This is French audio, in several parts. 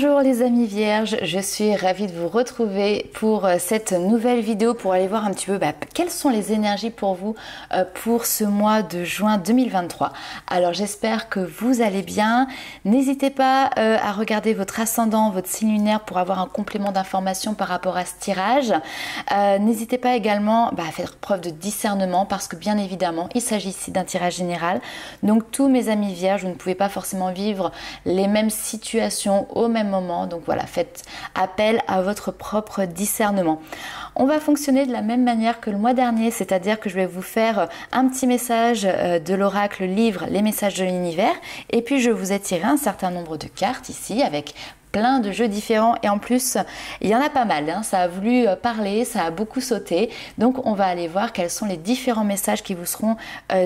Bonjour les amis vierges, je suis ravie de vous retrouver pour cette nouvelle vidéo pour aller voir un petit peu quelles sont les énergies pour vous pour ce mois de juin 2023. Alors j'espère que vous allez bien. N'hésitez pas à regarder votre ascendant, votre signe lunaire pour avoir un complément d'information par rapport à ce tirage. N'hésitez pas également à faire preuve de discernement parce que bien évidemment il s'agit ici d'un tirage général. Donc tous mes amis vierges, vous ne pouvez pas forcément vivre les mêmes situations au même moment, donc voilà, faites appel à votre propre discernement. On va fonctionner de la même manière que le mois dernier, c'est-à-dire que je vais vous faire un petit message de l'oracle livre Les messages de l'univers, et puis je vous ai tiré un certain nombre de cartes ici avec plein de jeux différents et en plus il y en a pas mal, hein. Ça a voulu parler, ça a beaucoup sauté, donc on va aller voir quels sont les différents messages qui vous seront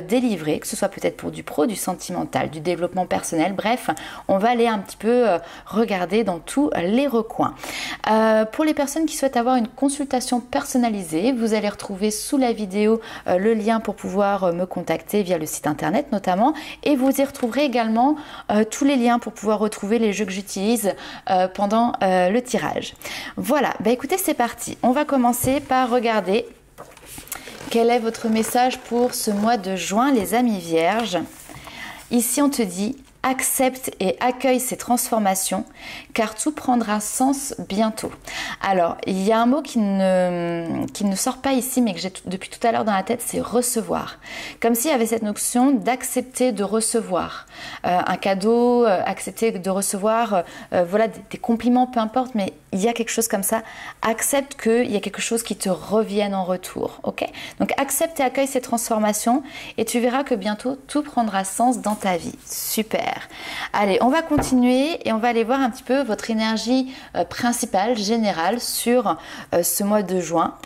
délivrés, que ce soit peut-être pour du pro, du sentimental, du développement personnel, bref on va aller un petit peu regarder dans tous les recoins. Pour les personnes qui souhaitent avoir une consultation personnalisée, vous allez retrouver sous la vidéo le lien pour pouvoir me contacter via le site internet notamment, et vous y retrouverez également tous les liens pour pouvoir retrouver les jeux que j'utilise pendant le tirage. Voilà, écoutez, c'est parti. On va commencer par regarder quel est votre message pour ce mois de juin, les amis vierges. Ici, on te dit accepte et accueille ces transformations car tout prendra sens bientôt. Alors, il y a un mot qui ne sort pas ici mais que j'ai depuis tout à l'heure dans la tête, c'est recevoir. Comme s'il y avait cette notion d'accepter de recevoir un cadeau, accepter de recevoir voilà, des compliments, peu importe, mais il y a quelque chose comme ça. Accepte qu'il y a quelque chose qui te revienne en retour. Ok? Donc, accepte et accueille ces transformations et tu verras que bientôt tout prendra sens dans ta vie. Super! Allez, on va continuer et on va aller voir un petit peu votre énergie principale, générale sur ce mois de juin.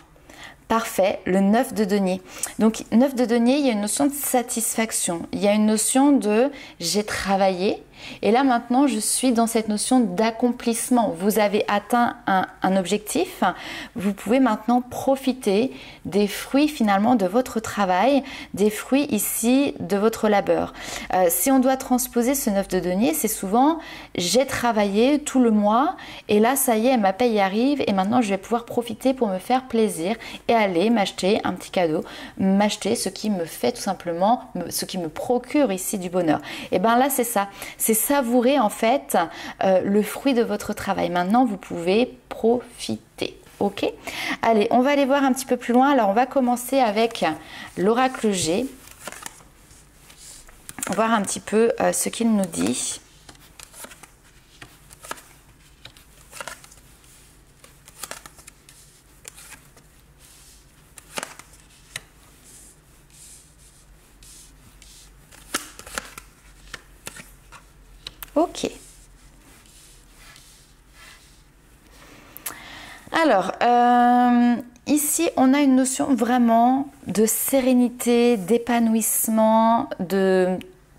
Parfait, le 9 de denier. Donc 9 de denier, il y a une notion de satisfaction. Il y a une notion de j'ai travaillé et là maintenant je suis dans cette notion d'accomplissement. Vous avez atteint un objectif, vous pouvez maintenant profiter des fruits finalement de votre travail, des fruits ici de votre labeur. Si on doit transposer ce 9 de denier, c'est souvent j'ai travaillé tout le mois et là ça y est, ma paye arrive et maintenant je vais pouvoir profiter pour me faire plaisir et aller m'acheter un petit cadeau, m'acheter ce qui me fait tout simplement, ce qui me procure ici du bonheur. Et bien là c'est ça, c'est savourer en fait le fruit de votre travail. Maintenant vous pouvez profiter. Ok, allez, on va aller voir un petit peu plus loin. Alors on va commencer avec l'oracle G. On va voir un petit peu ce qu'il nous dit. Ok. Alors, ici, on a une notion vraiment de sérénité, d'épanouissement, de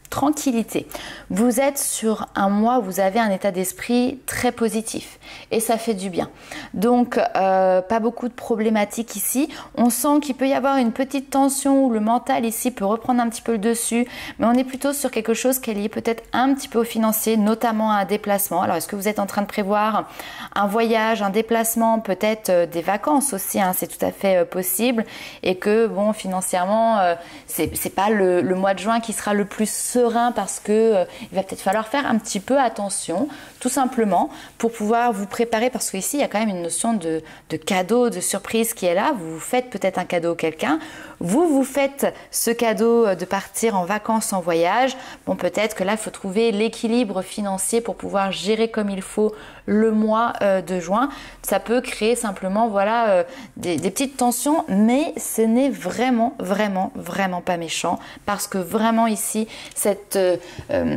tranquillité. Vous êtes sur un mois où vous avez un état d'esprit très positif et ça fait du bien. Donc, pas beaucoup de problématiques ici. On sent qu'il peut y avoir une petite tension où le mental ici peut reprendre un petit peu le dessus, mais on est plutôt sur quelque chose qui est lié peut-être un petit peu au financier, notamment à un déplacement. Alors, est-ce que vous êtes en train de prévoir un voyage, un déplacement, peut-être des vacances aussi, hein, c'est tout à fait possible et que, bon, financièrement, c'est pas le mois de juin qui sera le plus serein parce que il va peut-être falloir faire un petit peu attention tout simplement pour pouvoir vous préparer parce qu'ici il y a quand même une notion de cadeau, de surprise qui est là. Vous vous faites peut-être un cadeau à quelqu'un, vous faites ce cadeau de partir en vacances, en voyage. Bon, peut-être que là il faut trouver l'équilibre financier pour pouvoir gérer comme il faut le mois de juin. Ça peut créer simplement voilà des petites tensions, mais ce n'est vraiment pas méchant parce que vraiment ici cette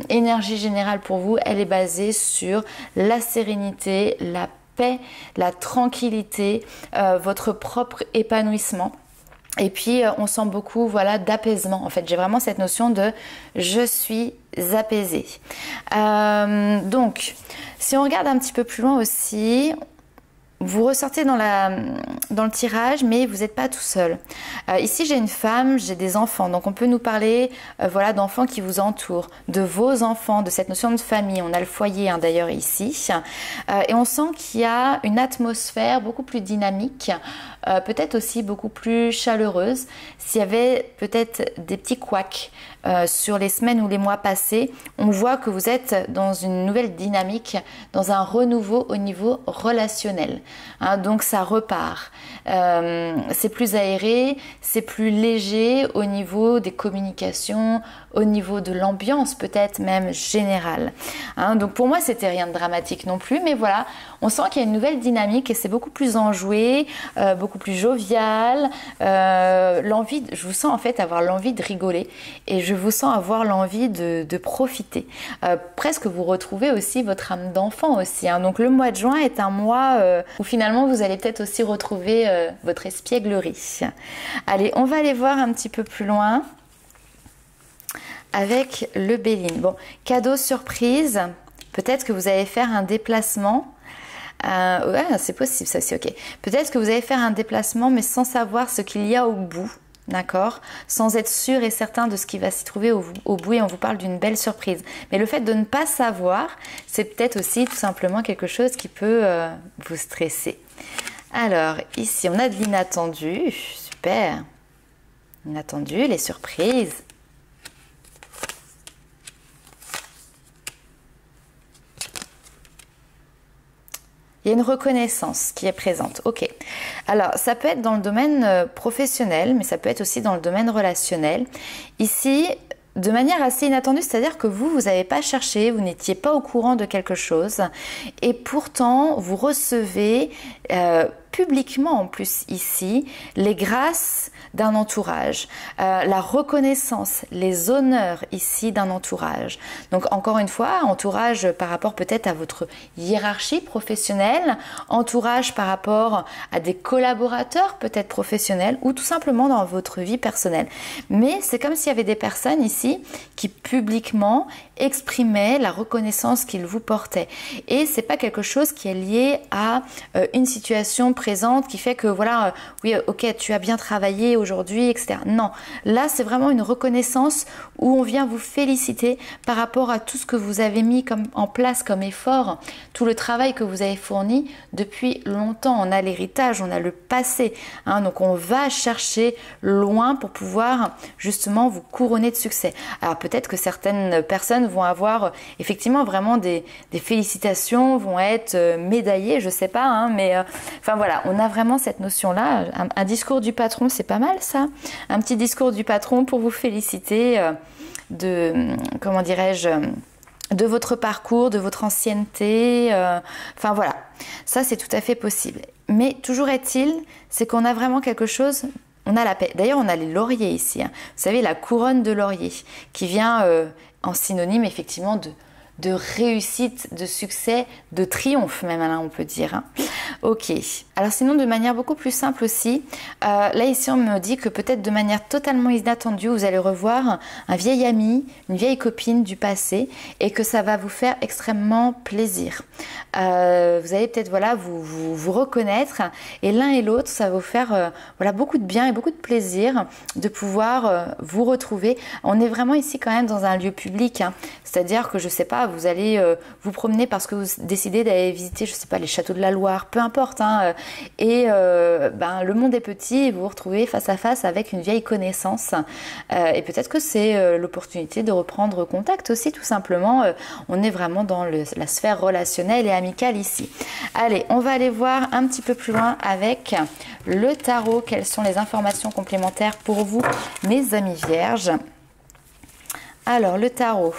énergie générale pour vous, elle est basée sur la sérénité, la paix, la tranquillité, votre propre épanouissement. Et puis on sent beaucoup voilà d'apaisement. En fait, j'ai vraiment cette notion de je suis apaisée. Donc, si on regarde un petit peu plus loin aussi, vous ressortez dans le tirage, mais vous n'êtes pas tout seul. Ici, j'ai une femme, j'ai des enfants. Donc, on peut nous parler voilà, d'enfants qui vous entourent, de vos enfants, de cette notion de famille. On a le foyer hein, d'ailleurs ici. Et on sent qu'il y a une atmosphère beaucoup plus dynamique, peut-être aussi beaucoup plus chaleureuse. S'il y avait peut-être des petits couacs sur les semaines ou les mois passés, on voit que vous êtes dans une nouvelle dynamique, dans un renouveau au niveau relationnel. Hein, donc ça repart. C'est plus aéré, c'est plus léger au niveau des communications, au niveau de l'ambiance peut-être même générale. Hein, donc pour moi c'était rien de dramatique non plus, mais voilà, on sent qu'il y a une nouvelle dynamique et c'est beaucoup plus enjoué, beaucoup plus jovial. Je vous sens en fait avoir l'envie de rigoler et je vous sens avoir l'envie de profiter. Presque vous retrouvez aussi votre âme d'enfant aussi. Hein. Donc le mois de juin est un mois où finalement vous allez peut-être aussi retrouver votre espièglerie. Allez, on va aller voir un petit peu plus loin avec le Béline. Bon, cadeau surprise, peut-être que vous allez faire un déplacement. Ouais, c'est possible ça aussi, ok. Peut-être que vous allez faire un déplacement mais sans savoir ce qu'il y a au bout. D'accord, sans être sûr et certain de ce qui va s'y trouver au bout, et on vous parle d'une belle surprise. Mais le fait de ne pas savoir, c'est peut-être aussi tout simplement quelque chose qui peut vous stresser. Alors, ici, on a de l'inattendu. Super. Inattendu, les surprises. Il y a une reconnaissance qui est présente. Ok. Alors, ça peut être dans le domaine professionnel, mais ça peut être aussi dans le domaine relationnel. Ici, de manière assez inattendue, c'est-à-dire que vous n'avez pas cherché, vous n'étiez pas au courant de quelque chose, et pourtant, vous recevez publiquement en plus ici les grâces d'un entourage, la reconnaissance, les honneurs ici d'un entourage. Donc encore une fois, entourage par rapport peut-être à votre hiérarchie professionnelle, entourage par rapport à des collaborateurs peut-être professionnels ou tout simplement dans votre vie personnelle. Mais c'est comme s'il y avait des personnes ici qui publiquement exprimaient la reconnaissance qu'ils vous portaient. Et c'est pas quelque chose qui est lié à une situation présente qui fait que voilà, oui, ok, tu as bien travaillé aujourd'hui, etc. Non, là c'est vraiment une reconnaissance où on vient vous féliciter par rapport à tout ce que vous avez mis en place comme effort, tout le travail que vous avez fourni depuis longtemps. On a l'héritage, on a le passé, hein, donc on va chercher loin pour pouvoir justement vous couronner de succès. Alors peut-être que certaines personnes vont avoir effectivement vraiment des félicitations, vont être médaillées, je sais pas, hein, mais enfin voilà, on a vraiment cette notion-là. Un discours du patron, c'est pas mal ça. Un petit discours du patron pour vous féliciter de, comment dirais-je, de votre parcours, de votre ancienneté. Enfin voilà, ça c'est tout à fait possible. Mais toujours est-il, c'est qu'on a vraiment quelque chose. On a la paix. D'ailleurs, on a les lauriers ici. Hein. Vous savez, la couronne de laurier qui vient en synonyme effectivement de réussite, de succès, de triomphe même, là on peut dire. Hein. Ok. Alors sinon, de manière beaucoup plus simple aussi, là ici on me dit que peut-être de manière totalement inattendue, vous allez revoir un vieil ami, une vieille copine du passé et que ça va vous faire extrêmement plaisir. Vous allez peut-être voilà, vous reconnaître et l'un et l'autre, ça va vous faire voilà, beaucoup de bien et beaucoup de plaisir de pouvoir vous retrouver. On est vraiment ici quand même dans un lieu public, hein. C'est-à-dire que je sais pas, vous allez vous promener parce que vous décidez d'aller visiter, je sais pas, les châteaux de la Loire, peu importe, hein, et le monde est petit et vous vous retrouvez face à face avec une vieille connaissance et peut-être que c'est l'opportunité de reprendre contact aussi tout simplement. On est vraiment dans la sphère relationnelle et amicale ici. Allez, on va aller voir un petit peu plus loin avec le tarot. Quelles sont les informations complémentaires pour vous, mes amis vierges? Alors, le tarot.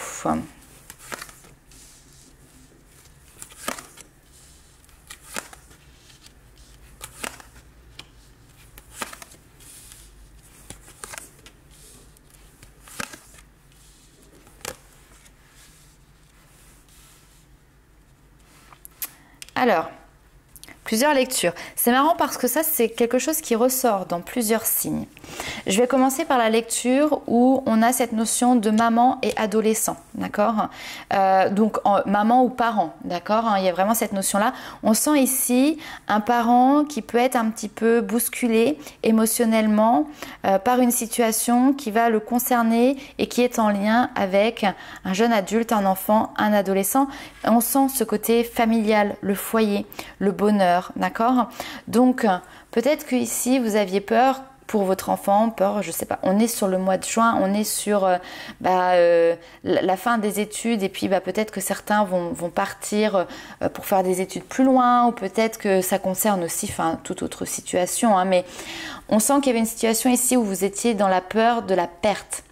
Alors, plusieurs lectures. C'est marrant parce que ça, c'est quelque chose qui ressort dans plusieurs signes. Je vais commencer par la lecture où on a cette notion de maman et adolescent, d'accord? Donc, maman ou parent, d'accord? Il y a vraiment cette notion-là. On sent ici un parent qui peut être un petit peu bousculé émotionnellement par une situation qui va le concerner et qui est en lien avec un jeune adulte, un enfant, un adolescent. On sent ce côté familial, le foyer, le bonheur, d'accord? Donc, peut-être que ici vous aviez peur pour votre enfant, peur, je sais pas, on est sur le mois de juin, on est sur la fin des études et puis peut-être que certains vont partir pour faire des études plus loin ou peut-être que ça concerne aussi toute autre situation, hein, mais on sent qu'il y avait une situation ici où vous étiez dans la peur de la perte.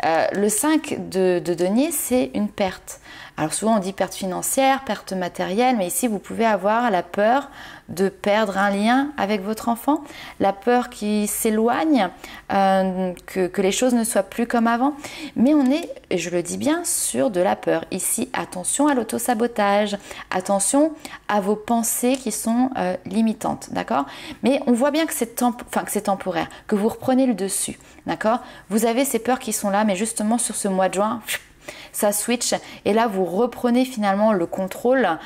Le 5 de denier, c'est une perte. Alors souvent on dit perte financière, perte matérielle, mais ici vous pouvez avoir la peur de perdre un lien avec votre enfant, la peur qui s'éloigne, que les choses ne soient plus comme avant. Mais on est, et je le dis bien, sur de la peur. Ici, attention à l'autosabotage, attention à vos pensées qui sont limitantes, d'accord? Mais on voit bien que c'est temporaire, que vous reprenez le dessus, d'accord? Vous avez ces peurs qui sont là, mais justement sur ce mois de juin, ça switch et là vous reprenez finalement le contrôle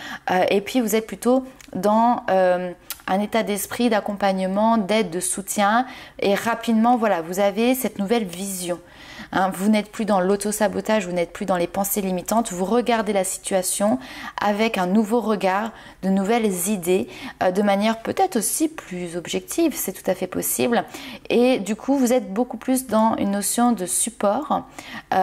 et puis vous êtes plutôt dans un état d'esprit d'accompagnement, d'aide, de soutien et rapidement voilà, vous avez cette nouvelle vision. Hein, vous n'êtes plus dans l'auto-sabotage, vous n'êtes plus dans les pensées limitantes, vous regardez la situation avec un nouveau regard, de nouvelles idées, de manière peut-être aussi plus objective, c'est tout à fait possible. Et du coup, vous êtes beaucoup plus dans une notion de support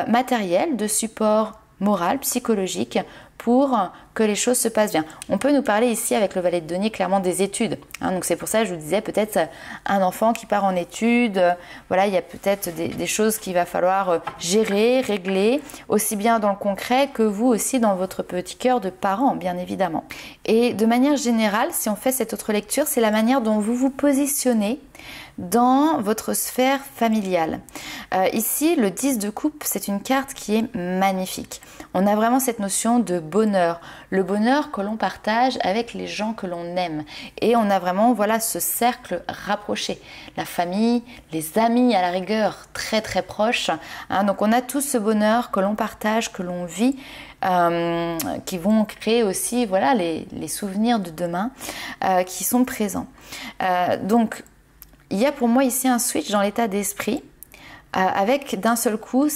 matériel, de support moral, psychologique, pour que les choses se passent bien. On peut nous parler ici avec le valet de denier clairement des études. Hein, donc c'est pour ça que je vous disais peut-être un enfant qui part en études. Voilà, il y a peut-être des choses qu'il va falloir gérer, régler, aussi bien dans le concret que vous aussi dans votre petit cœur de parent, bien évidemment. Et de manière générale, si on fait cette autre lecture, c'est la manière dont vous vous positionnez dans votre sphère familiale. Ici, le 10 de coupe, c'est une carte qui est magnifique. On a vraiment cette notion de bonheur, le bonheur que l'on partage avec les gens que l'on aime. Et on a vraiment voilà, ce cercle rapproché, la famille, les amis à la rigueur très très proches. Hein, donc on a tout ce bonheur que l'on partage, que l'on vit, qui vont créer aussi voilà, les souvenirs de demain qui sont présents. Donc, il y a pour moi ici un switch dans l'état d'esprit avec d'un seul coup,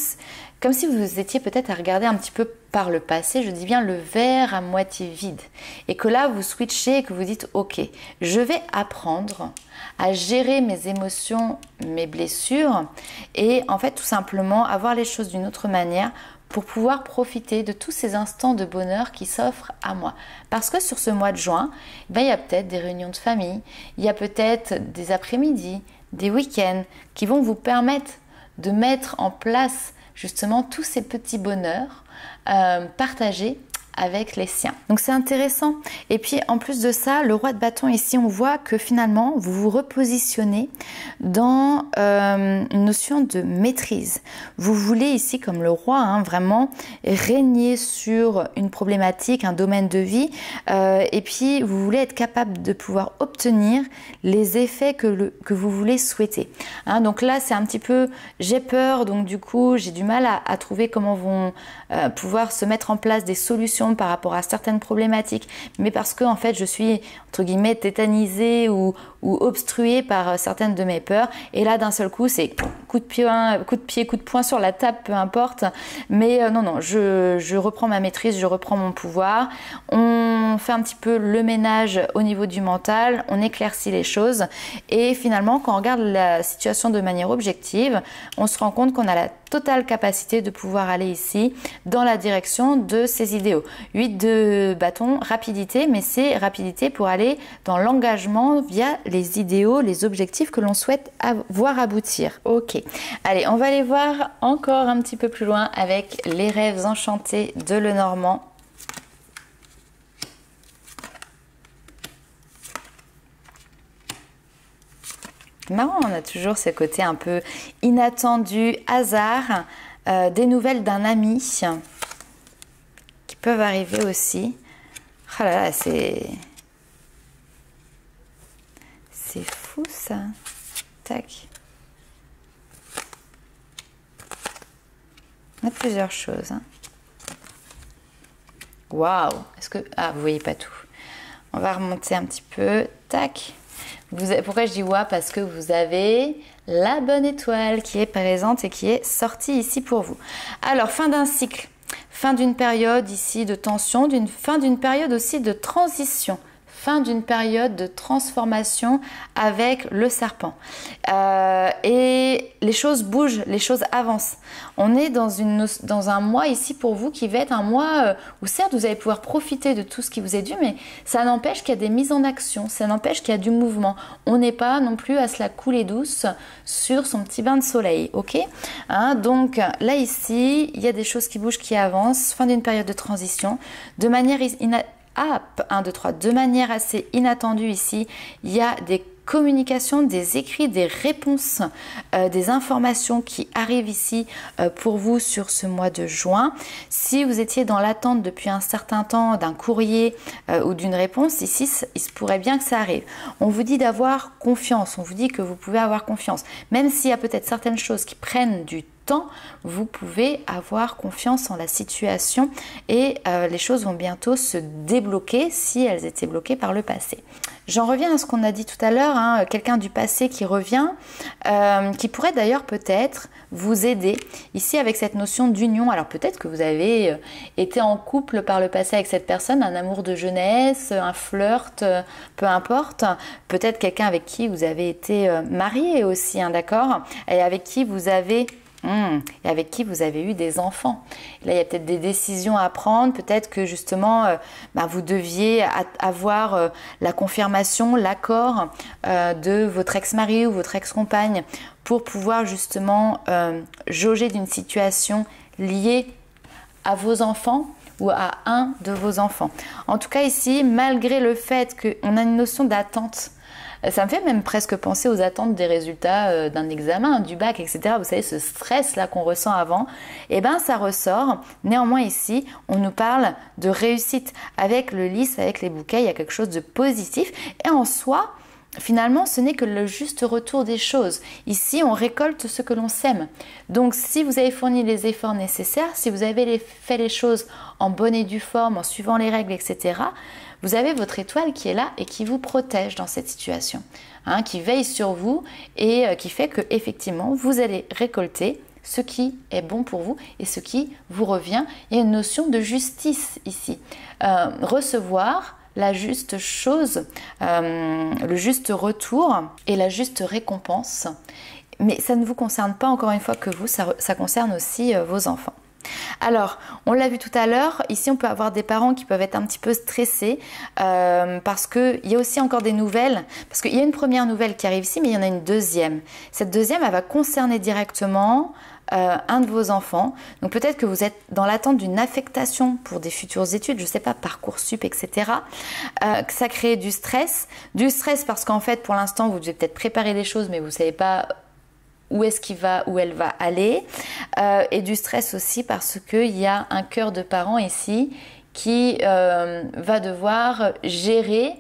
comme si vous étiez peut-être à regarder un petit peu par le passé, je dis bien le verre à moitié vide. Et que là, vous switchez et que vous dites, ok, je vais apprendre à gérer mes émotions, mes blessures et en fait tout simplement avoir les choses d'une autre manière pour pouvoir profiter de tous ces instants de bonheur qui s'offrent à moi. Parce que sur ce mois de juin, il y a peut-être des réunions de famille, il y a peut-être des après-midi, des week-ends qui vont vous permettre de mettre en place justement tous ces petits bonheurs partagés avec les siens. Donc c'est intéressant. Et puis en plus de ça, le roi de bâton ici, on voit que finalement vous vous repositionnez dans une notion de maîtrise. Vous voulez ici comme le roi hein, vraiment régner sur une problématique, un domaine de vie et puis vous voulez être capable de pouvoir obtenir les effets que vous voulez souhaiter. Hein, donc là c'est un petit peu j'ai peur donc du coup j'ai du mal à trouver comment vont pouvoir se mettre en place des solutions par rapport à certaines problématiques, mais parce que en fait je suis entre guillemets tétanisée ou obstruée par certaines de mes peurs et là d'un seul coup c'est coup de pied, coup de poing sur la table, peu importe, mais non, je reprends ma maîtrise, je reprends mon pouvoir, on fait un petit peu le ménage au niveau du mental, on éclaircit les choses et finalement quand on regarde la situation de manière objective, on se rend compte qu'on a la totale capacité de pouvoir aller ici dans la direction de ses idéaux. 8 de bâton, rapidité, mais c'est rapidité pour aller dans l'engagement via les idéaux, les objectifs que l'on souhaite voir aboutir. Ok, allez, on va aller voir encore un petit peu plus loin avec les rêves enchantés de Lenormand. Marrant, on a toujours ce côté un peu inattendu, hasard, des nouvelles d'un ami qui peuvent arriver aussi. Oh là là, c'est C'est fou ça. Tac. On a plusieurs choses. Hein. Waouh! Est-ce que... Ah, vous voyez pas tout. On va remonter un petit peu. Tac. Pourquoi je dis waouh? Parce que vous avez la bonne étoile qui est présente et qui est sortie ici pour vous. Alors, fin d'un cycle. Fin d'une période ici de tension. Fin d'une période aussi de transition. Fin d'une période de transformation avec le serpent. Et les choses bougent, les choses avancent. On est dans un mois ici pour vous qui va être un mois où certes vous allez pouvoir profiter de tout ce qui vous est dû, mais ça n'empêche qu'il y a des mises en action, ça n'empêche qu'il y a du mouvement. On n'est pas non plus à se la couler douce sur son petit bain de soleil, ok, hein, donc là ici, il y a des choses qui bougent, qui avancent, fin d'une période de transition, de manière de manière assez inattendue ici, il y a des communications, des écrits, des réponses, des informations qui arrivent ici pour vous sur ce mois de juin. Si vous étiez dans l'attente depuis un certain temps d'un courrier ou d'une réponse, ici, il se pourrait bien que ça arrive. On vous dit d'avoir confiance, on vous dit que vous pouvez avoir confiance. Même s'il y a peut-être certaines choses qui prennent du temps, vous pouvez avoir confiance en la situation et les choses vont bientôt se débloquer si elles étaient bloquées par le passé. J'en reviens à ce qu'on a dit tout à l'heure, hein, quelqu'un du passé qui revient, qui pourrait d'ailleurs peut-être vous aider ici avec cette notion d'union. Alors peut-être que vous avez été en couple par le passé avec cette personne, un amour de jeunesse, un flirt, peu importe. Peut-être quelqu'un avec qui vous avez été marié aussi, hein, d'accord, et avec qui vous avez... et avec qui vous avez eu des enfants. Là, il y a peut-être des décisions à prendre. Peut-être que justement, vous deviez avoir la confirmation, l'accord de votre ex-mari ou votre ex-compagne pour pouvoir justement jauger d'une situation liée à vos enfants ou à un de vos enfants. En tout cas ici, malgré le fait qu'on a une notion d'attente, ça me fait même presque penser aux attentes des résultats d'un examen, du bac, etc. Vous savez, ce stress-là qu'on ressent avant, eh bien, ça ressort. Néanmoins, ici, on nous parle de réussite. Avec le lys, avec les bouquets, il y a quelque chose de positif. Et en soi, finalement, ce n'est que le juste retour des choses. Ici, on récolte ce que l'on sème. Donc, si vous avez fourni les efforts nécessaires, si vous avez fait les choses en bonne et due forme, en suivant les règles, etc., vous avez votre étoile qui est là et qui vous protège dans cette situation, hein, qui veille sur vous et qui fait que effectivement vous allez récolter ce qui est bon pour vous et ce qui vous revient. Il y a une notion de justice ici. Recevoir la juste chose, le juste retour et la juste récompense. Mais ça ne vous concerne pas encore une fois que vous, ça concerne aussi vos enfants. Alors, on l'a vu tout à l'heure, ici on peut avoir des parents qui peuvent être un petit peu stressés parce qu'il y a aussi encore des nouvelles, parce qu'il y a une première nouvelle qui arrive ici, mais il y en a une deuxième. Cette deuxième, elle va concerner directement un de vos enfants. Donc peut-être que vous êtes dans l'attente d'une affectation pour des futures études, je ne sais pas, Parcoursup, etc. Que ça crée du stress parce qu'en fait, pour l'instant, vous devez peut-être préparer les choses, mais vous ne savez pas où elle va aller, et du stress aussi parce qu'il y a un cœur de parent ici qui va devoir gérer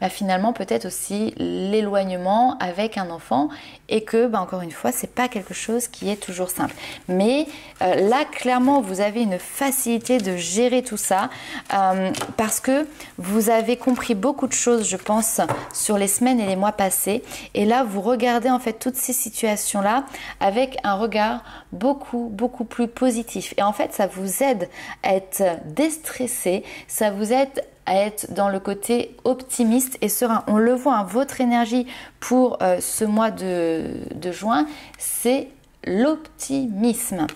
finalement peut-être aussi l'éloignement avec un enfant et que encore une fois c'est pas quelque chose qui est toujours simple, mais là clairement vous avez une facilité de gérer tout ça parce que vous avez compris beaucoup de choses, je pense, sur les semaines et les mois passés, et là vous regardez en fait toutes ces situations là avec un regard beaucoup plus positif, et en fait ça vous aide à être déstressé, ça vous aide à être dans le côté optimiste et serein. On le voit, hein, votre énergie pour ce mois de juin, c'est l'optimisme.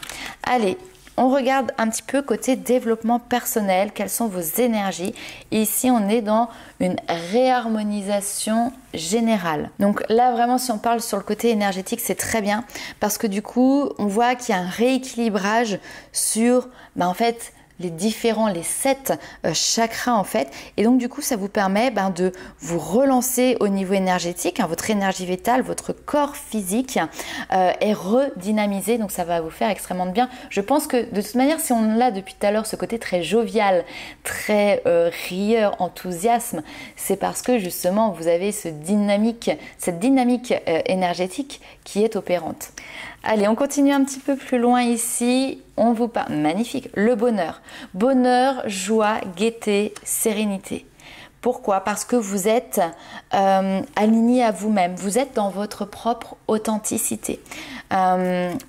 Allez, on regarde un petit peu côté développement personnel, quelles sont vos énergies. Et ici, on est dans une réharmonisation générale. Donc là, vraiment, si on parle sur le côté énergétique, c'est très bien parce que du coup, on voit qu'il y a un rééquilibrage sur, en fait, les 7 chakras en fait. Et donc du coup, ça vous permet de vous relancer au niveau énergétique, votre énergie vitale, votre corps physique est redynamisé. Donc ça va vous faire extrêmement de bien. Je pense que de toute manière, si on a depuis tout à l'heure ce côté très jovial, très rieur, enthousiasme, c'est parce que justement vous avez cette dynamique énergétique qui est opérante. Allez, on continue un petit peu plus loin ici. On vous parle, magnifique, le bonheur. Bonheur, joie, gaieté, sérénité. Pourquoi? Parce que vous êtes aligné à vous-même. Vous êtes dans votre propre authenticité.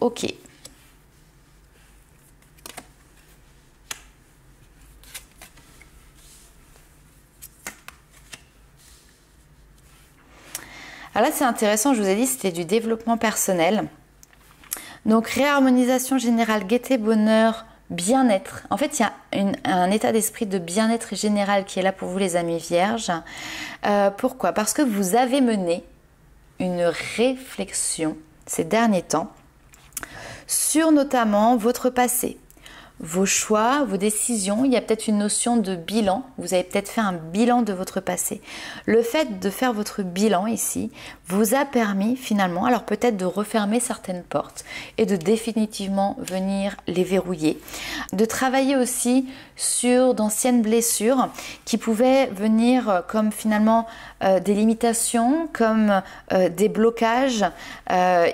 Ok. Alors là, c'est intéressant, je vous ai dit, c'était du développement personnel. Donc, réharmonisation générale, gaieté, bonheur, bien-être. En fait, il y a un état d'esprit de bien-être général qui est là pour vous, les amis vierges. Pourquoi? Parce que vous avez mené une réflexion ces derniers temps sur notamment votre passé. Vos choix, vos décisions, il y a peut-être une notion de bilan, vous avez peut-être fait un bilan de votre passé. Le fait de faire votre bilan ici vous a permis finalement, alors peut-être de refermer certaines portes et de définitivement venir les verrouiller. De travailler aussi sur d'anciennes blessures qui pouvaient venir comme finalement des limitations, comme des blocages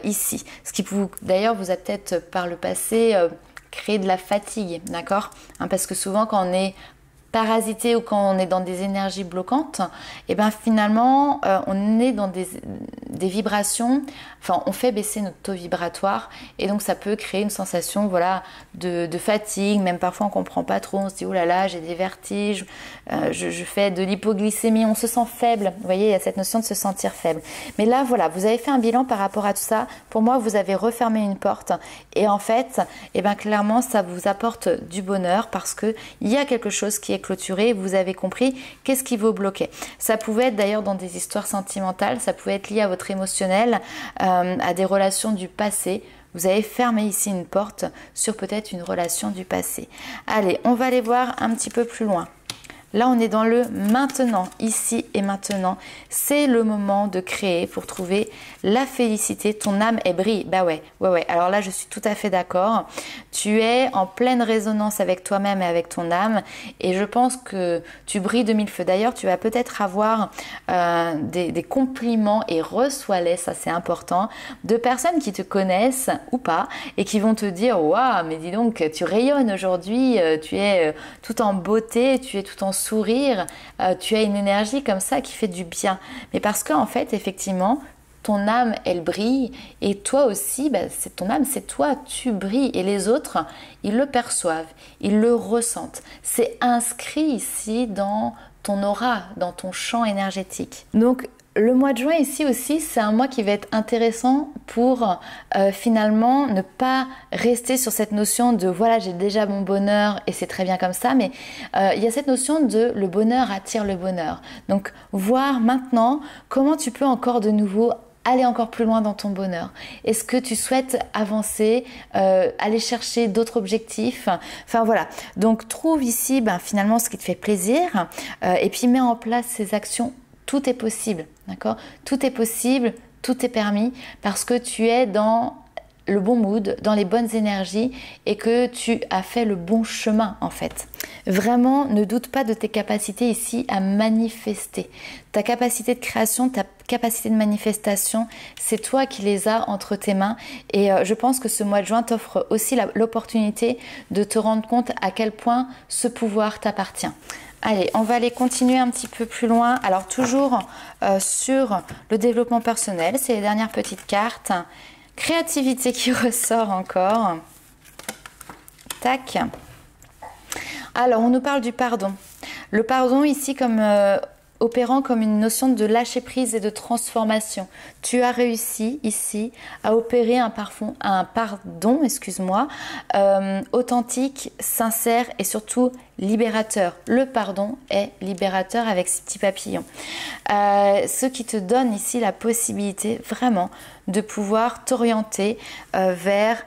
ici. Ce qui d'ailleurs vous a peut-être par le passé créer de la fatigue, d'accord, parce que souvent quand on est parasité ou quand on est dans des énergies bloquantes, et bien finalement on est dans des vibrations, enfin on fait baisser notre taux vibratoire et donc ça peut créer une sensation voilà de fatigue, même parfois on comprend pas trop, on se dit oh là là j'ai des vertiges, je fais de l'hypoglycémie, on se sent faible, vous voyez il y a cette notion de se sentir faible. Mais là voilà, vous avez fait un bilan par rapport à tout ça, pour moi vous avez refermé une porte et en fait et bien clairement ça vous apporte du bonheur parce que il y a quelque chose qui est clôturé, vous avez compris qu'est-ce qui vous bloquait. Ça pouvait être d'ailleurs dans des histoires sentimentales, ça pouvait être lié à votre émotionnel, à des relations du passé. Vous avez fermé ici une porte sur peut-être une relation du passé. Allez, on va aller voir un petit peu plus loin. Là, on est dans le maintenant, ici et maintenant. C'est le moment de créer pour trouver la félicité. Ton âme, elle brille. Bah ouais. Alors là, je suis tout à fait d'accord. Tu es en pleine résonance avec toi-même et avec ton âme. Et je pense que tu brilles de mille feux. D'ailleurs, tu vas peut-être avoir des compliments et reçois-les, ça c'est important, de personnes qui te connaissent ou pas et qui vont te dire « Waouh, mais dis donc, tu rayonnes aujourd'hui, tu es tout en beauté, tu es tout en sourire, tu as une énergie comme ça qui fait du bien. » Mais parce qu'en fait, effectivement, ton âme, elle brille et toi aussi, c'est ton âme, c'est toi, tu brilles et les autres, ils le perçoivent, ils le ressentent. C'est inscrit ici dans ton aura, dans ton champ énergétique. Donc, le mois de juin ici aussi, c'est un mois qui va être intéressant pour finalement ne pas rester sur cette notion de voilà, j'ai déjà mon bonheur et c'est très bien comme ça, mais il y a cette notion de le bonheur attire le bonheur. Donc voir maintenant comment tu peux encore de nouveau aller encore plus loin dans ton bonheur. Est-ce que tu souhaites avancer, aller chercher d'autres objectifs? Enfin voilà, donc trouve ici finalement ce qui te fait plaisir et puis mets en place ces actions. Tout est possible, d'accord? Tout est possible, tout est permis parce que tu es dans le bon mood, dans les bonnes énergies et que tu as fait le bon chemin en fait. Vraiment, ne doute pas de tes capacités ici à manifester. Ta capacité de création, ta capacité de manifestation, c'est toi qui les as entre tes mains et je pense que ce mois de juin t'offre aussi l'opportunité de te rendre compte à quel point ce pouvoir t'appartient. Allez, on va aller continuer un petit peu plus loin. Alors toujours sur le développement personnel, c'est les dernières petites cartes. Créativité qui ressort encore. Tac. Alors, on nous parle du pardon. Le pardon ici comme opérant comme une notion de lâcher prise et de transformation. Tu as réussi ici à opérer un pardon, excuse-moi, authentique, sincère et surtout libérateur. Le pardon est libérateur avec ces petits papillons. Ce qui te donne ici la possibilité vraiment de pouvoir t'orienter vers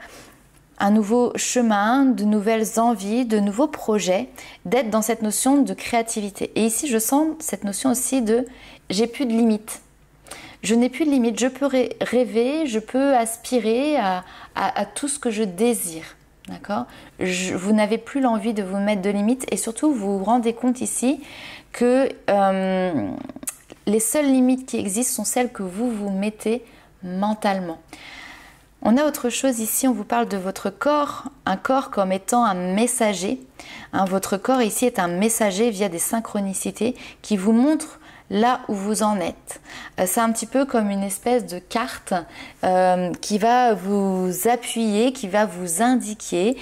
un nouveau chemin, de nouvelles envies, de nouveaux projets, d'être dans cette notion de créativité. Et ici, je sens cette notion aussi de j'ai plus de limites. Je n'ai plus de limites, je peux rêver, je peux aspirer à tout ce que je désire. D'accord ? Vous n'avez plus l'envie de vous mettre de limites et surtout vous vous rendez compte ici que les seules limites qui existent sont celles que vous vous mettez mentalement. On a autre chose ici, on vous parle de votre corps, un corps comme étant un messager. Votre corps ici est un messager via des synchronicités qui vous montrent là où vous en êtes. C'est un petit peu comme une espèce de carte qui va vous appuyer, qui va vous indiquer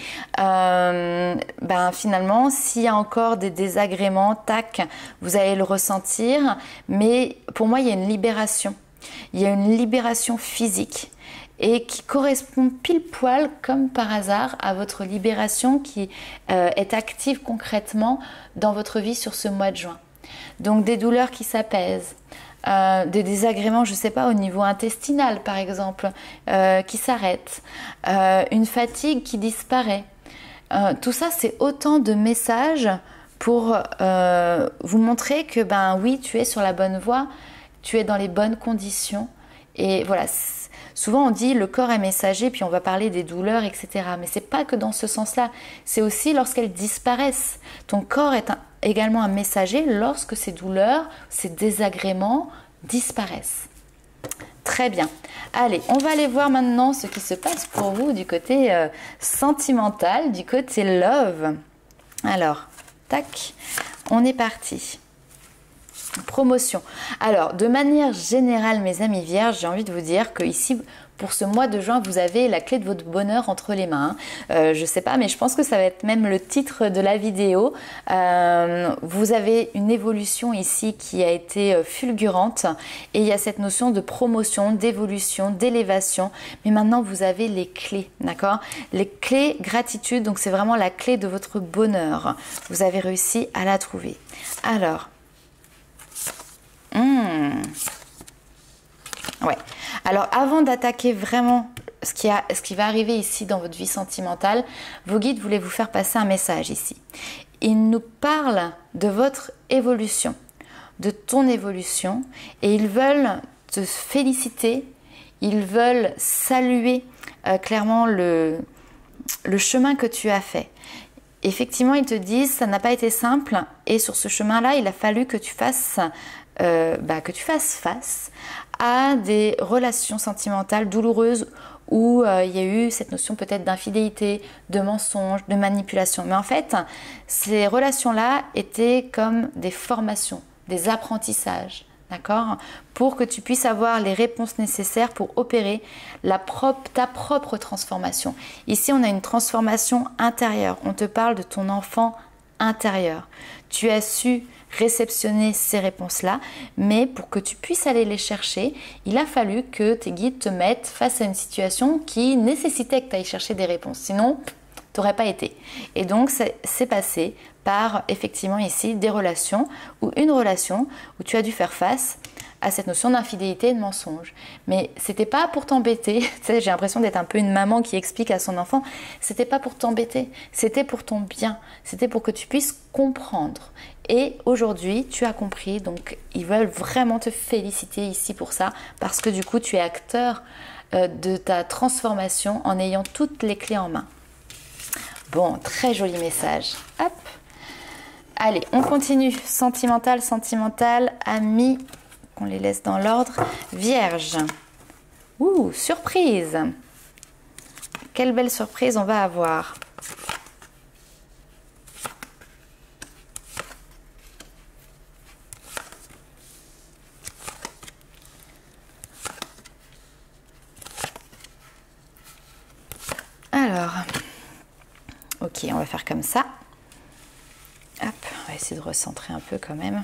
finalement s'il y a encore des désagréments, tac, vous allez le ressentir, mais pour moi il y a une libération. Il y a une libération physique et qui correspond pile poil comme par hasard à votre libération qui est active concrètement dans votre vie sur ce mois de juin. Donc des douleurs qui s'apaisent, des désagréments, je ne sais pas, au niveau intestinal par exemple, qui s'arrêtent, une fatigue qui disparaît. Tout ça, c'est autant de messages pour vous montrer que oui, tu es sur la bonne voie, tu es dans les bonnes conditions. Et voilà, souvent on dit le corps est messager, puis on va parler des douleurs, etc. Mais c'est pas que dans ce sens-là, c'est aussi lorsqu'elles disparaissent. Ton corps est également un messager lorsque ces douleurs, ces désagréments disparaissent. Très bien. Allez, on va aller voir maintenant ce qui se passe pour vous du côté sentimental, du côté love. Alors, tac, on est parti. Promotion. Alors, de manière générale, mes amis vierges, j'ai envie de vous dire que ici, pour ce mois de juin, vous avez la clé de votre bonheur entre les mains. Je sais pas, mais je pense que ça va être même le titre de la vidéo. Vous avez une évolution ici qui a été fulgurante et il y a cette notion de promotion, d'évolution, d'élévation. Mais maintenant, vous avez les clés, d'accord ? Les clés gratitude, donc c'est vraiment la clé de votre bonheur. Vous avez réussi à la trouver. Alors, ouais. Alors, avant d'attaquer vraiment ce qui va arriver ici dans votre vie sentimentale, vos guides voulaient vous faire passer un message ici. Ils nous parlent de votre évolution, de ton évolution, et ils veulent te féliciter, ils veulent saluer clairement le chemin que tu as fait. Effectivement, ils te disent ça n'a pas été simple, et sur ce chemin-là, il a fallu que tu fasses face à des relations sentimentales douloureuses où il y a eu cette notion peut-être d'infidélité, de mensonge, de manipulation. Mais en fait, ces relations-là étaient comme des formations, des apprentissages, d'accord ? Pour que tu puisses avoir les réponses nécessaires pour opérer ta propre transformation. Ici, on a une transformation intérieure. On te parle de ton enfant intérieur. Tu as su réceptionner ces réponses-là, mais pour que tu puisses aller les chercher, il a fallu que tes guides te mettent face à une situation qui nécessitait que tu ailles chercher des réponses. Sinon, tu n'aurais pas été. Et donc, c'est passé par, effectivement, ici, des relations, ou une relation où tu as dû faire face à cette notion d'infidélité et de mensonge. Mais c'était pas pour t'embêter. Tu sais, j'ai l'impression d'être un peu une maman qui explique à son enfant, c'était pas pour t'embêter, c'était pour ton bien, c'était pour que tu puisses comprendre. Et aujourd'hui, tu as compris, donc ils veulent vraiment te féliciter ici pour ça, parce que du coup, tu es acteur de ta transformation en ayant toutes les clés en main. Bon, très joli message. Hop. Allez, on continue. Sentimental, amis, on les laisse dans l'ordre. Vierge. Ouh, surprise. Quelle belle surprise on va avoir. Alors, ok, on va faire comme ça. Hop, on va essayer de recentrer un peu quand même.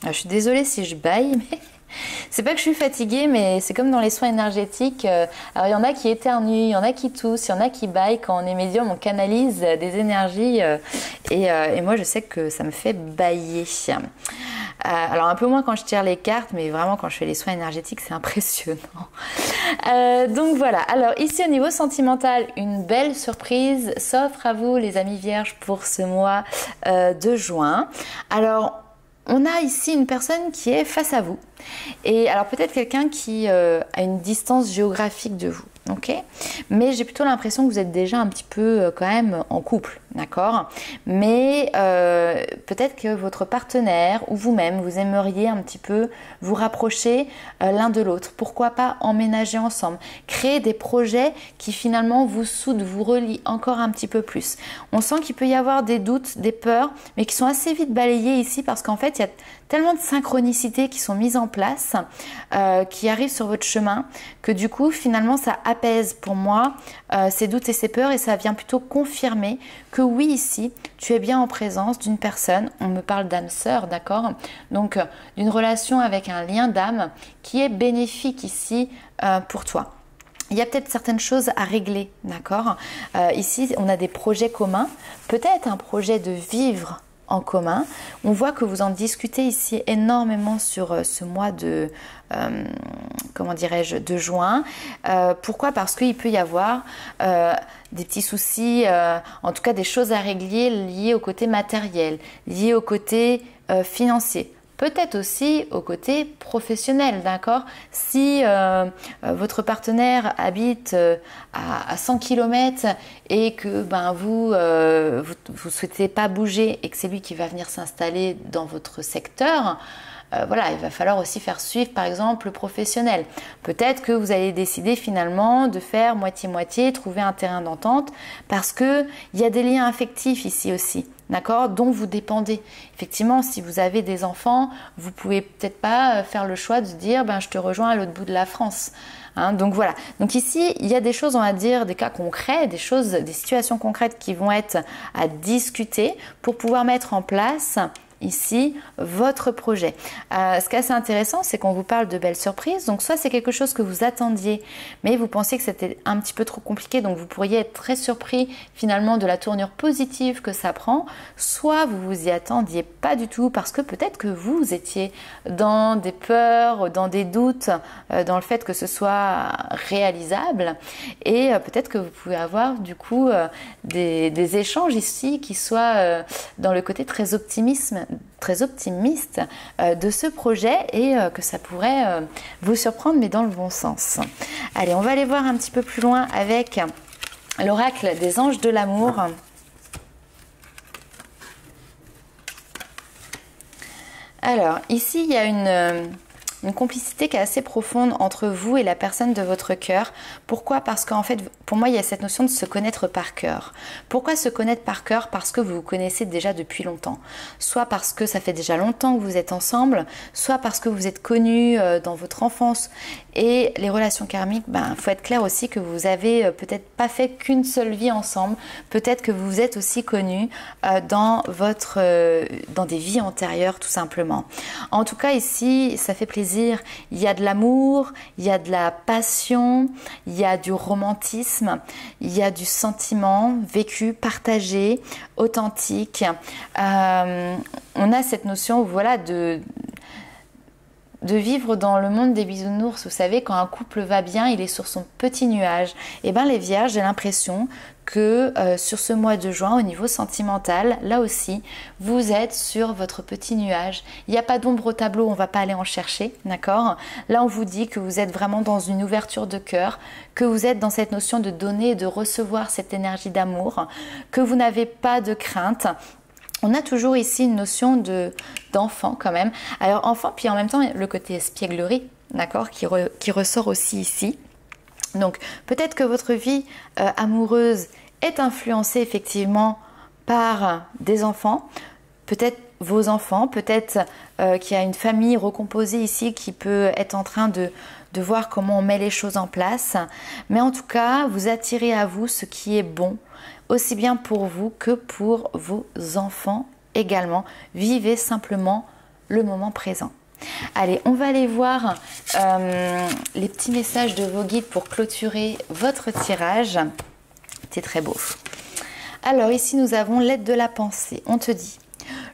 Alors, je suis désolée si je bâille, mais c'est pas que je suis fatiguée, mais c'est comme dans les soins énergétiques. Alors, il y en a qui éternuent, il y en a qui toussent, il y en a qui bâillent. Quand on est médium, on canalise des énergies et moi, je sais que ça me fait bâiller. Alors un peu moins quand je tire les cartes, mais vraiment quand je fais les soins énergétiques, c'est impressionnant. Donc voilà, alors ici au niveau sentimental, une belle surprise s'offre à vous les amis vierges pour ce mois de juin. Alors on a ici une personne qui est face à vous. Et alors peut-être quelqu'un qui a une distance géographique de vous, ok? Mais j'ai plutôt l'impression que vous êtes déjà un petit peu quand même en couple, d'accord? Mais peut-être que votre partenaire ou vous-même, vous aimeriez un petit peu vous rapprocher l'un de l'autre. Pourquoi pas emménager ensemble? Créer des projets qui finalement vous soudent, vous relient encore un petit peu plus. On sent qu'il peut y avoir des doutes, des peurs, mais qui sont assez vite balayés ici parce qu'en fait, il y a tellement de synchronicités qui sont mises en place, qui arrivent sur votre chemin, que du coup, finalement, ça apaise pour moi ces doutes et ces peurs et ça vient plutôt confirmer que oui, ici, tu es bien en présence d'une personne, on me parle d'âme sœur, d'accord? Donc, d'une relation avec un lien d'âme qui est bénéfique ici pour toi. Il y a peut-être certaines choses à régler, d'accord? Ici, on a des projets communs, peut-être un projet de vivre en commun. On voit que vous en discutez ici énormément sur ce mois de, comment dirais-je, de juin. Pourquoi? Parce qu'il peut y avoir des petits soucis, en tout cas des choses à régler liées au côté matériel, liées au côté financier. Peut-être aussi au côté professionnel, d'accord? Si votre partenaire habite à 100 km et que vous souhaitez pas bouger et que c'est lui qui va venir s'installer dans votre secteur, voilà, il va falloir aussi faire suivre par exemple le professionnel. Peut-être que vous allez décider finalement de faire moitié-moitié, trouver un terrain d'entente parce qu'il y a des liens affectifs ici aussi. D'accord, dont vous dépendez. Effectivement, si vous avez des enfants, vous pouvez peut-être pas faire le choix de dire je te rejoins à l'autre bout de la France. Hein, donc voilà. Donc ici, il y a des choses, on va dire, des cas concrets, des choses, des situations concrètes qui vont être à discuter pour pouvoir mettre en place ici votre projet. Ce qui est assez intéressant, c'est qu'on vous parle de belles surprises. Donc soit c'est quelque chose que vous attendiez, mais vous pensiez que c'était un petit peu trop compliqué, donc vous pourriez être très surpris finalement de la tournure positive que ça prend. Soit vous vous y attendiez pas du tout parce que peut-être que vous étiez dans des peurs, dans des doutes, dans le fait que ce soit réalisable. Et peut-être que vous pouvez avoir du coup des échanges ici qui soient dans le côté très optimiste de ce projet et que ça pourrait vous surprendre mais dans le bon sens. Allez, on va aller voir un petit peu plus loin avec l'oracle des anges de l'amour. Alors, ici, il y a une complicité qui est assez profonde entre vous et la personne de votre cœur. Pourquoi? Parce qu'en fait, pour moi, il y a cette notion de se connaître par cœur. Pourquoi se connaître par cœur? Parce que vous vous connaissez déjà depuis longtemps. Soit parce que ça fait déjà longtemps que vous êtes ensemble, soit parce que vous êtes connus dans votre enfance. Et les relations karmiques, faut être clair aussi que vous avez peut-être pas fait qu'une seule vie ensemble. Peut-être que vous êtes aussi connus dans des vies antérieures, tout simplement. En tout cas, ici, ça fait plaisir. Il y a de l'amour, il y a de la passion, il y a du romantisme, il y a du sentiment vécu, partagé, authentique. On a cette notion, voilà, de vivre dans le monde des bisounours. Vous savez, quand un couple va bien, il est sur son petit nuage. Et les vierges, j'ai l'impression que sur ce mois de juin, au niveau sentimental, là aussi, vous êtes sur votre petit nuage. Il n'y a pas d'ombre au tableau, on ne va pas aller en chercher, d'accord? Là, on vous dit que vous êtes vraiment dans une ouverture de cœur, que vous êtes dans cette notion de donner et de recevoir cette énergie d'amour, que vous n'avez pas de crainte. On a toujours ici une notion d'enfant quand même. Alors enfant, puis en même temps le côté espièglerie, d'accord, qui ressort aussi ici. Donc peut-être que votre vie amoureuse est influencée effectivement par des enfants, peut-être vos enfants, peut-être qu'il y a une famille recomposée ici qui peut être en train de voir comment on met les choses en place. Mais en tout cas, vous attirez à vous ce qui est bon, aussi bien pour vous que pour vos enfants également. Vivez simplement le moment présent. Allez, on va aller voir les petits messages de vos guides pour clôturer votre tirage. C'est très beau. Alors ici, nous avons l'aide de la pensée. On te dit: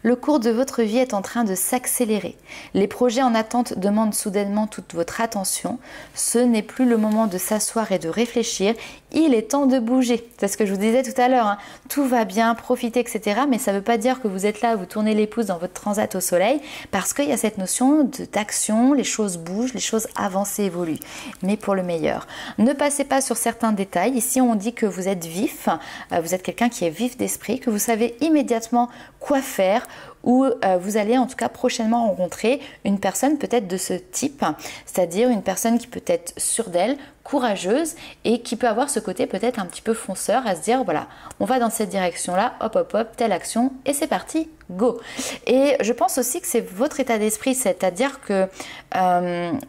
Le cours de votre vie est en train de s'accélérer. Les projets en attente demandent soudainement toute votre attention. Ce n'est plus le moment de s'asseoir et de réfléchir. Il est temps de bouger. C'est ce que je vous disais tout à l'heure, hein. Tout va bien, profitez, etc. Mais ça ne veut pas dire que vous êtes là, vous tournez les pouces dans votre transat au soleil, parce qu'il y a cette notion d'action, les choses bougent, les choses avancent et évoluent, mais pour le meilleur. Ne passez pas sur certains détails. Ici, on dit que vous êtes vif, vous êtes quelqu'un qui est vif d'esprit, que vous savez immédiatement quoi faire, ou vous allez en tout cas prochainement rencontrer une personne peut-être de ce type, c'est-à-dire une personne qui peut être sûre d'elle, courageuse et qui peut avoir ce côté peut-être un petit peu fonceur à se dire voilà, on va dans cette direction-là, hop hop hop, telle action et c'est parti, go. Et je pense aussi que c'est votre état d'esprit, c'est-à-dire que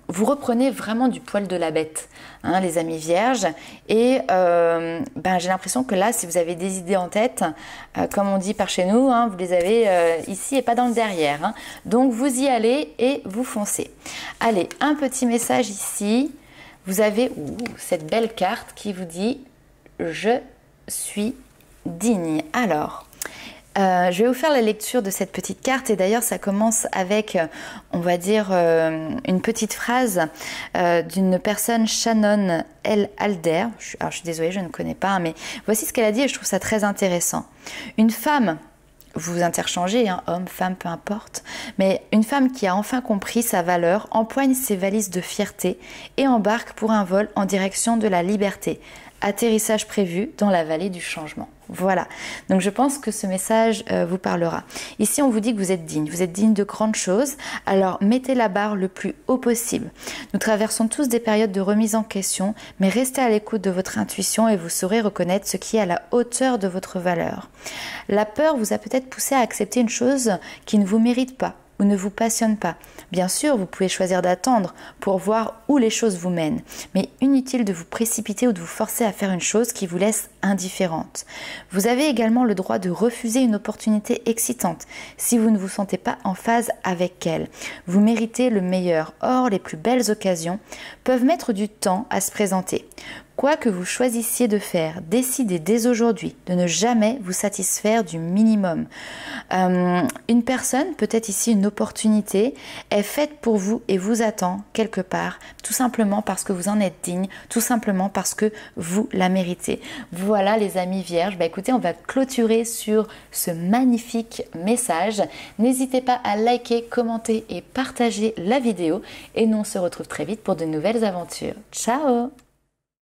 vous reprenez vraiment du poil de la bête, hein, les amis vierges, et j'ai l'impression que là, si vous avez des idées en tête, comme on dit par chez nous, hein, vous les avez ici et pas dans le derrière, hein. Donc vous y allez et vous foncez. Allez, un petit message ici. Vous avez cette belle carte qui vous dit « Je suis digne ». Alors, je vais vous faire la lecture de cette petite carte et d'ailleurs ça commence avec, on va dire, une petite phrase d'une personne, Shannon L. Alder. Alors je suis désolée, je ne connais pas, mais voici ce qu'elle a dit et je trouve ça très intéressant. Une femme... Vous interchangez, hein, homme, femme, peu importe. Mais une femme qui a enfin compris sa valeur empoigne ses valises de fierté et embarque pour un vol en direction de la liberté. Atterrissage prévu dans la vallée du changement. Voilà. Donc je pense que ce message vous parlera. Ici, on vous dit que vous êtes digne de grandes choses. Alors mettez la barre le plus haut possible. Nous traversons tous des périodes de remise en question, mais restez à l'écoute de votre intuition et vous saurez reconnaître ce qui est à la hauteur de votre valeur. La peur vous a peut-être poussé à accepter une chose qui ne vous mérite pas ou ne vous passionne pas. Bien sûr, vous pouvez choisir d'attendre pour voir où les choses vous mènent, mais inutile de vous précipiter ou de vous forcer à faire une chose qui vous laisse indifférente. Vous avez également le droit de refuser une opportunité excitante si vous ne vous sentez pas en phase avec elle. Vous méritez le meilleur. Or, les plus belles occasions peuvent mettre du temps à se présenter. Quoi que vous choisissiez de faire, décidez dès aujourd'hui de ne jamais vous satisfaire du minimum. Une personne, peut-être ici une opportunité, est faite pour vous et vous attend quelque part, tout simplement parce que vous en êtes digne, tout simplement parce que vous la méritez. Voilà les amis vierges, écoutez, on va clôturer sur ce magnifique message. N'hésitez pas à liker, commenter et partager la vidéo et nous on se retrouve très vite pour de nouvelles aventures. Ciao!